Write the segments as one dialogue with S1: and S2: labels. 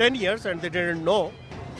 S1: 10 years and they didn't know.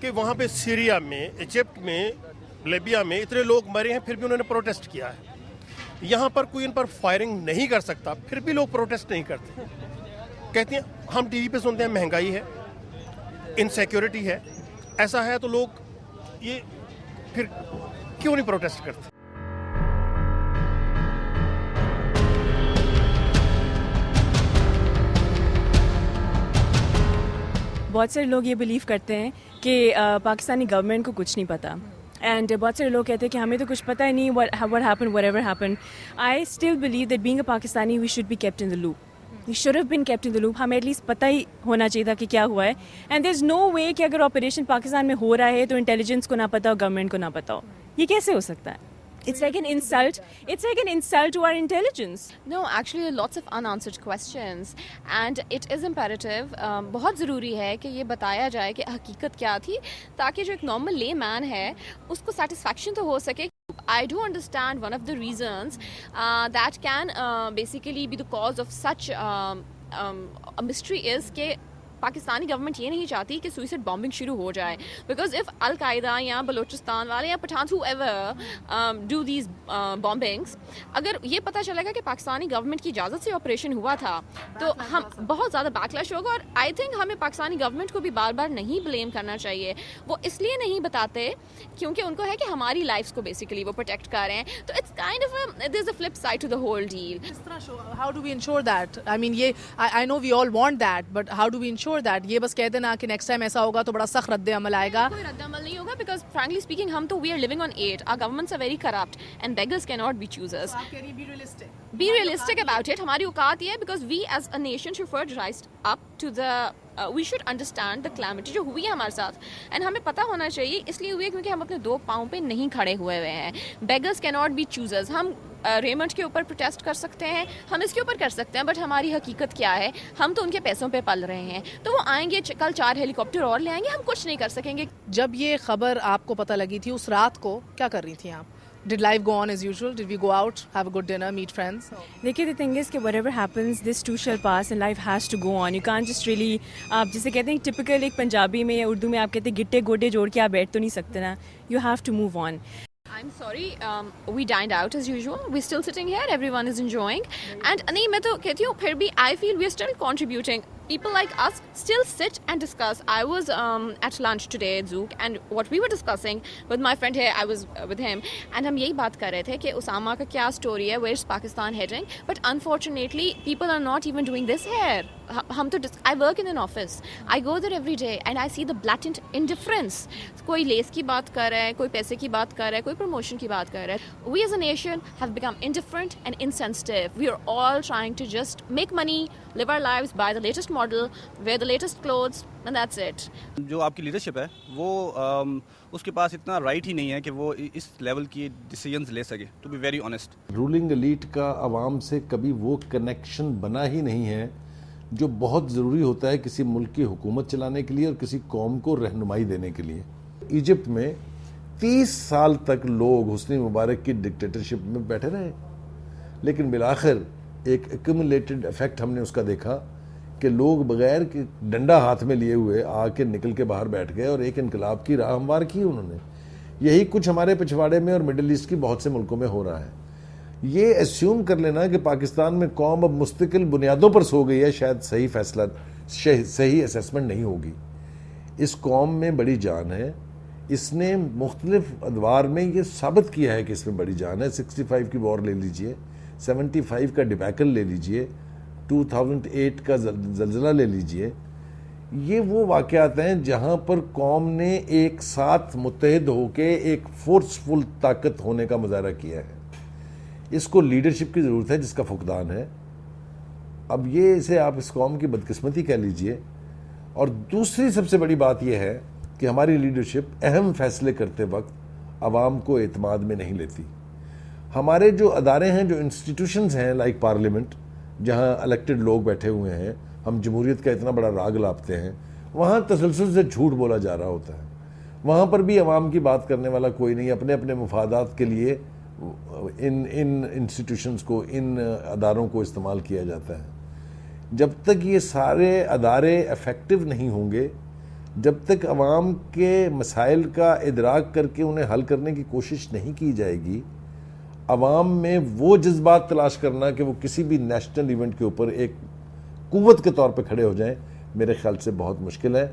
S1: کہ وہاں پہ سیریا میں، ایجپٹ میں، لیبیا میں اتنے لوگ مرے ہیں، پھر بھی انہوں نے پروٹیسٹ کیا ہے. یہاں پر کوئی ان پر فائرنگ نہیں کر سکتا، پھر بھی لوگ پروٹیسٹ نہیں کرتے. کہتے ہیں ہم ٹی وی پہ سنتے ہیں مہنگائی ہے، انسیکیورٹی ہے، ایسا ہے تو لوگ یہ پھر کیوں نہیں پروٹیسٹ کرتے؟
S2: بہت سارے لوگ یہ بلیو کرتے ہیں کہ پاکستانی گورنمنٹ کو کچھ نہیں پتہ، اینڈ بہت سارے لوگ کہتے ہیں کہ ہمیں تو کچھ پتہ ہی نہیں what happened, whatever happened. I still believe that being a Pakistani we should be kept in the loop. We should have been kept in the loop. ہمیں ایٹ لیسٹ پتہ ہی ہونا چاہیے تھا کہ کیا ہوا ہے. اینڈ دیر از نو وے کہ اگر آپریشن پاکستان میں ہو رہا ہے تو انٹیلیجنس کو نہ پتہ ہو، گورنمنٹ کو نہ پتہ ہو. یہ کیسے ہو سکتا ہے؟ It's like an insult. It's like an insult to our intelligence.
S3: No, actually lots of unanswered questions and it is imperative. بہت ضروری ہے کہ یہ بتایا جائے کہ حقیقت کیا تھی، تاکہ جو ایک نارمل لے مین ہے اس کو سیٹسفیکشن تو ہو سکے. I do understand one of the reasons that can basically be the cause of such a mystery is کہ پاکستانی گورنمنٹ یہ نہیں چاہتی کہ سوئسائڈ بامبنگ شروع ہو جائے، بیکاز اف القاعدہ یا بلوچستان والے یا Pathans whoever do these bombings، اگر یہ پتہ چلے گا کہ پاکستانی گورنمنٹ کی اجازت سے آپریشن ہوا تھا تو ہم بہت زیادہ بیکلیش ہوگا. اور آئی تھنک ہمیں پاکستانی گورنمنٹ کو بھی بار بار نہیں بلیم کرنا چاہیے. وہ اس لیے نہیں بتاتے کیونکہ ان کو ہے کہ ہماری لائفس کو بیسیکلی وہ پروٹیکٹ کر رہے ہیں. تو it's kind of there is a flip side to the whole deal.
S4: How do we ensure that? I mean, I know we all want that, but how do we ensure that? یہ بس کہہ دینا کہ next time ایسا ہوگا تو بڑا سخت رد عمل آئے گا.
S3: کوئی رد عمل نہیں ہوگا بیکاز فرینکلی اسپیکنگ ہم تو we are living on eight. our governments are very corrupt and beggars cannot be choosers. Be realistic about it. ہماری اوقات یہ ہے because we as a nation should rise up to the we should understand the calamity جو ہوئی ہے ہمارے ساتھ and ہمیں پتہ ہونا چاہیے. اس لیے ہوئی ہے کیونکہ ہم اپنے دو پاؤں پہ نہیں کھڑے ہوئے ہیں. beggars cannot be choosers. ہم ریمنڈ کے اوپر پروٹیسٹ کر سکتے ہیں، ہم اس کے اوپر کر سکتے ہیں، بٹ ہماری حقیقت کیا ہے؟ ہم تو ان کے پیسوں پہ پل رہے ہیں. تو وہ آئیں گے کل 4 ہیلی کاپٹر اور لے آئیں گے، ہم کچھ نہیں کر سکیں گے.
S4: جب یہ خبر آپ کو پتہ لگی تھی اس رات کو کیا کر رہی تھیں آپ؟ Did life go on as usual? Did we go out, have a good dinner, meet friends?
S2: دیکھیے the thing is کہ whatever happens this too shall pass and life has to go on. You can't just really آپ جسے کہتے ہیں typical ایک پنجابی میں یا اردو میں آپ کہتے ہیں گٹے گوڈے جوڑ کے آپ بیٹھ تو نہیں سکتے نا. You have to move on.
S3: I'm sorry, we dined out as usual. We're still sitting here, everyone is enjoying. And نہیں میں تو کہتی ہوں پھر بھی I feel we are still contributing. People like us still sit and discuss. I was at lunch today at Zook and what we were discussing with my friend here, I was with him and ہم یہی بات کر رہے تھے کہ اسامہ کا کیا story ہے, where is Pakistan heading, but unfortunately people are not even doing this here. ہم تو I work in an office, I go there every day and I see the blatant indifference. کوئی لیس کی بات کر رہا ہے, کوئی پیسے کی بات کر رہا ہے, کوئی promotion کی بات کر رہا ہے. We as a nation have become indifferent and insensitive. We are all trying to just make money, live our lives, buy the latest model, wear the latest clothes and that's it.
S5: جو آپ کی leadership ہے وہ اس کے پاس اتنا right ہی نہیں ہے کہ وہ اس لیول کی ڈیسیژنز لے سکے. To be very honest,
S6: ruling elite کا عوام سے کبھی وہ کنیکشن بنا ہی نہیں ہے جو بہت ضروری ہوتا ہے کسی ملک کی حکومت چلانے کے لیے اور کسی قوم کو رہنمائی دینے کے لیے. ایجپٹ میں 30 سال تک لوگ حسنی مبارک کی ڈکٹیٹرشپ میں بیٹھے رہے, لیکن بالآخر ایک ایکومولیٹڈ ایفیکٹ ہم نے اس کا دیکھا کہ لوگ بغیر ڈنڈا ہاتھ میں لیے ہوئے آ کے نکل کے باہر بیٹھ گئے اور ایک انقلاب کی راہ ہموار کی انہوں نے. یہی کچھ ہمارے پچھواڑے میں اور مڈل ایسٹ کی بہت سے ملکوں میں ہو رہا ہے. یہ ایسیوم کر لینا کہ پاکستان میں قوم اب مستقل بنیادوں پر سو گئی ہے, شاید صحیح فیصلہ, صحیح اسیسمنٹ نہیں ہوگی. اس قوم میں بڑی جان ہے, اس نے مختلف ادوار میں یہ ثابت کیا ہے کہ اس میں بڑی جان ہے. 65 کی وار لے لیجئے, 75 کا ڈیبیکل لے لیجئے, 2008 کا زلزلہ لے لیجئے. یہ وہ واقعات ہیں جہاں پر قوم نے ایک ساتھ متحد ہو کے ایک فورسفل طاقت ہونے کا مظاہرہ کیا ہے. اس کو لیڈرشپ کی ضرورت ہے جس کا فقدان ہے. اب یہ اسے آپ اس قوم کی بدقسمتی کہہ لیجئے. اور دوسری سب سے بڑی بات یہ ہے کہ ہماری لیڈرشپ اہم فیصلے کرتے وقت عوام کو اعتماد میں نہیں لیتی. ہمارے جو ادارے ہیں, جو انسٹیٹیوشنز ہیں لائک پارلیمنٹ, جہاں الیکٹڈ لوگ بیٹھے ہوئے ہیں, ہم جمہوریت کا اتنا بڑا راگ لاپتے ہیں, وہاں تسلسل سے جھوٹ بولا جا رہا ہوتا ہے. وہاں پر بھی عوام کی بات کرنے والا کوئی نہیں. اپنے اپنے مفادات کے لیے ان انسٹیٹیوشنز کو, ان اداروں کو استعمال کیا جاتا ہے. جب تک یہ سارے ادارے افیکٹو نہیں ہوں گے, جب تک عوام کے مسائل کا ادراک کر کے انہیں حل کرنے کی کوشش نہیں کی جائے گی، عوام میں وہ جذبات تلاش کرنا کہ وہ کسی بھی نیشنل ایونٹ کے اوپر ایک قوت کے طور پہ کھڑے ہو جائیں، میرے خیال سے بہت مشکل ہے.